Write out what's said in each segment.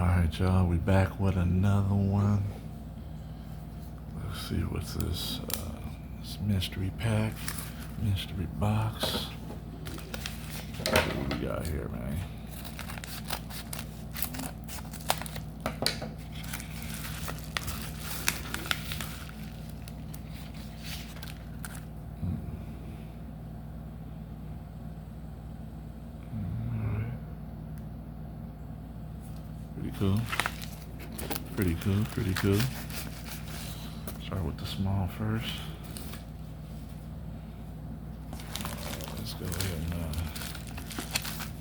Alright, y'all, we back with another one. Let's see what's this. This mystery pack, mystery box. Let's see what we got here, man. Pretty cool. Pretty cool, pretty cool. Start with the small first. Let's go ahead and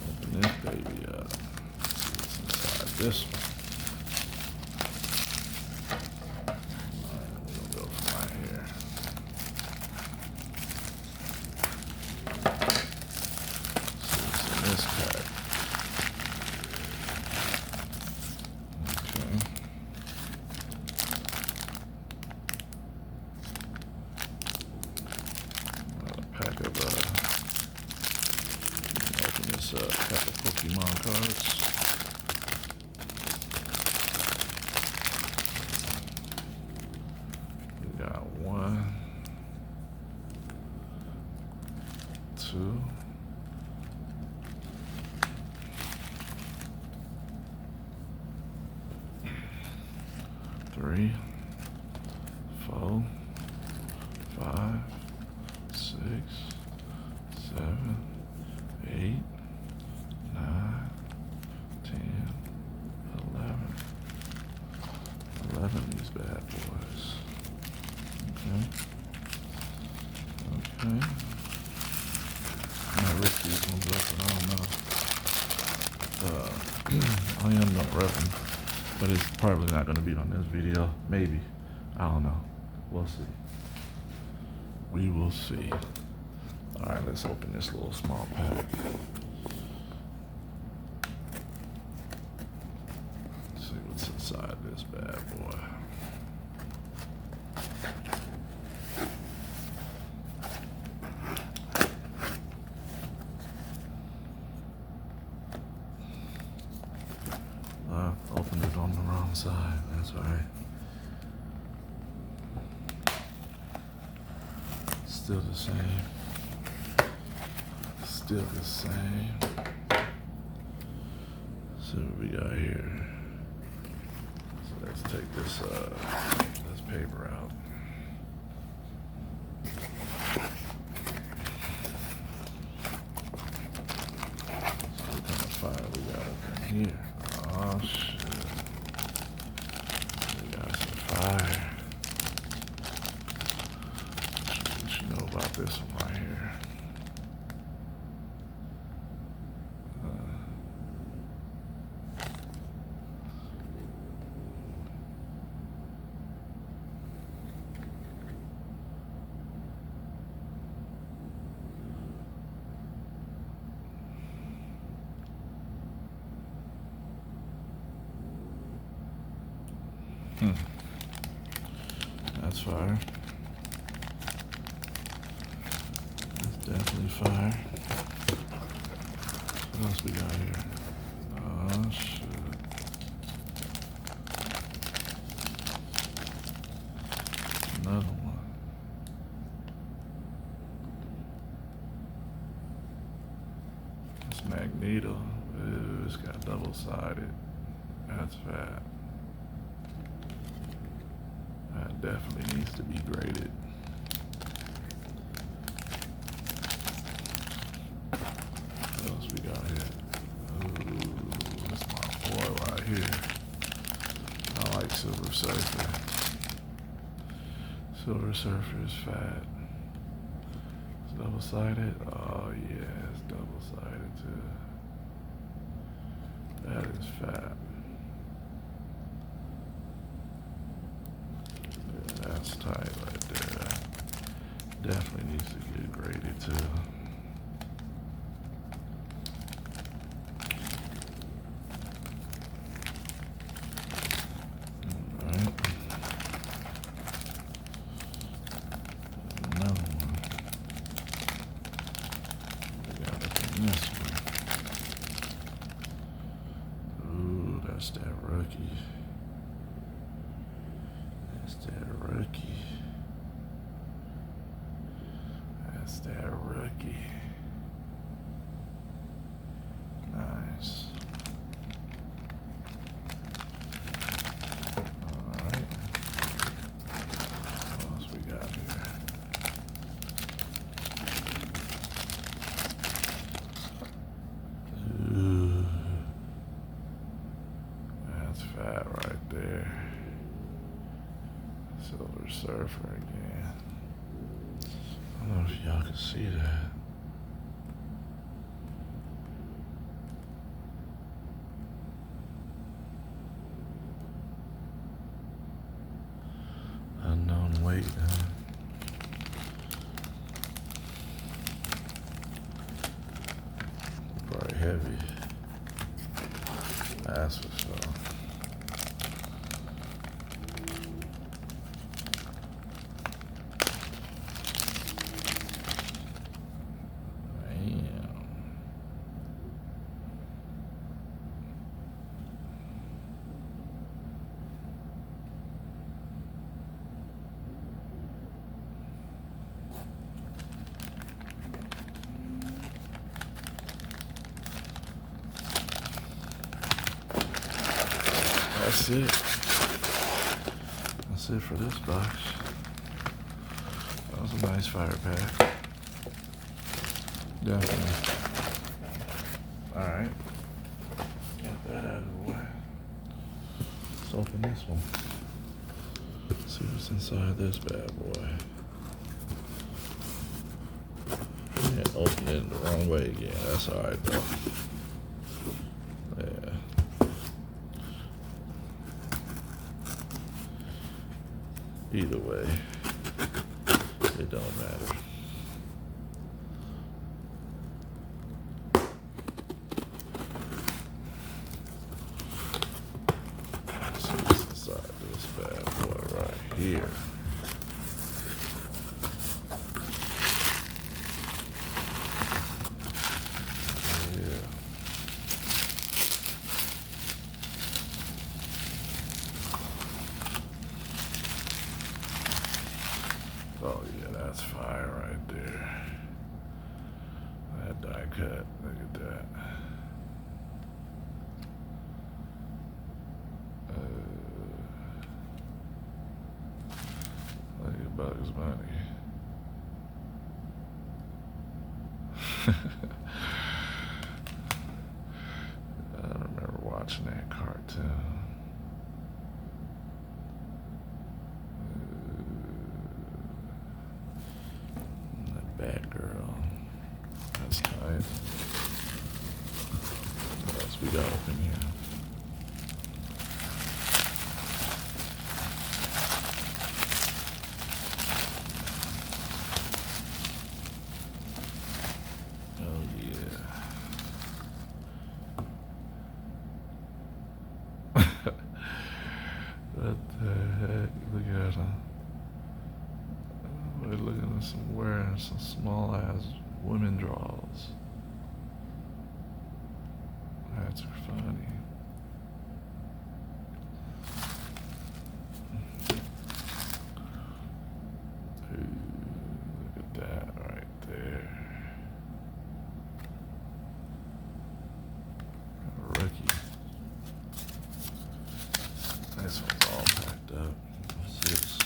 open this baby up. See what's inside this one. Alright, we're gonna go from right here. See what's in this pack. Pack of open this pack of Pokemon cards. We got 1, 2, 3, 4, 5, 6, 7, 8, 9, 10, 11. 11 of these bad boys. Okay. Okay. I might rip these ones up, but I don't know. I am gonna rip them, but it's probably not gonna be on this video. Maybe. I don't know. We'll see. We will see. All right, let's open this little small pack. Let's see what's inside this bad boy. Opened it on the wrong side. That's all right. Still the same. Still the same. So what we got here. So let's take this paper out. So what kind of fire we got up in here? Oh shit. We got some fire. What you know about this one right here? That's fire. That's definitely fire. What else we got here? Oh shit. Another one. It's Magneto. Ooh, it's got double-sided. That's fat. That definitely needs to be graded. What else we got here? Ooh, that's my boy right here. I like Silver Surfer. Silver Surfer is fat. It's double-sided? Oh yeah, it's double-sided too. That is fat. That's tight right there. Definitely needs to get graded too. Alright. Another one. We got it in this one. Ooh, that's that rookie. That's that rookie. That's that rookie. Nice. Alright. What else we got here? Ooh. That's fat right there. Silver Surfer again. I don't know if y'all can see that. Unknown weight, huh? Probably heavy. That's for sure. That's it. That's it for this box. That was a nice fire pack. Definitely. Alright. Get that out of the way. Let's open this one. See what's inside this bad boy. Yeah, open it the wrong way again. That's alright though. Yeah. Either way, it don't matter. Let's see what's inside this bad boy right here. Yeah. Oh yeah, that's fire right there. That die cut, look at that. Look at Bugs Bunny. I remember watching that cartoon. Bad girl. That's tight. What else we got up in here? Oh yeah. What the heck? Look at her. We're looking at some wearing some small ass women drawers. That's funny. Ooh, look at that right there. A rookie. This one's all packed up. What's this?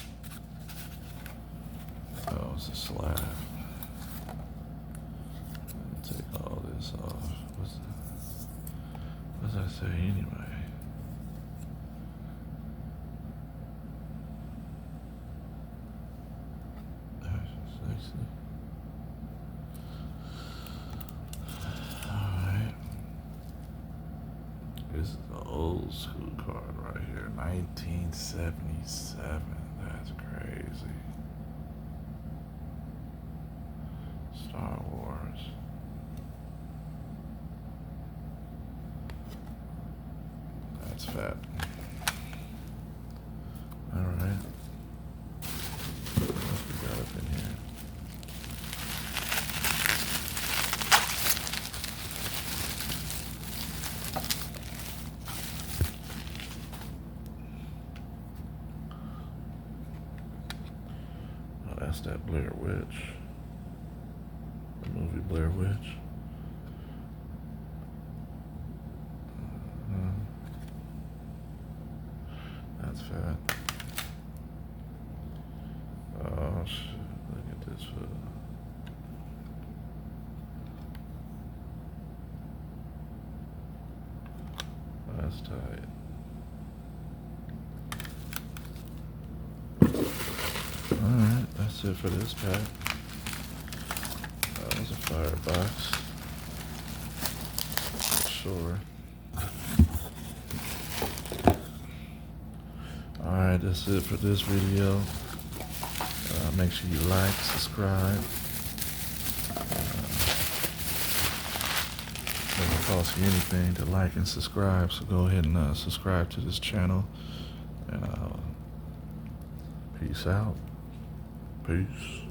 Oh, it's a slab. Take all this off. What does that say anyway? That's sexy. Alright. This is an old school card right here. 1977. That's crazy. Star Wars. That's fat. Alright. What else we got up in here? That's that Blair Witch. The movie Blair Witch. That's fat. Oh shit, look at this foot. That's tight. Alright, that's it for this pack. That was a firebox. Sure. Alright, that's it for this video. Make sure you like, subscribe. Doesn't cost you anything to like and subscribe, so go ahead and subscribe to this channel. And peace out. Peace.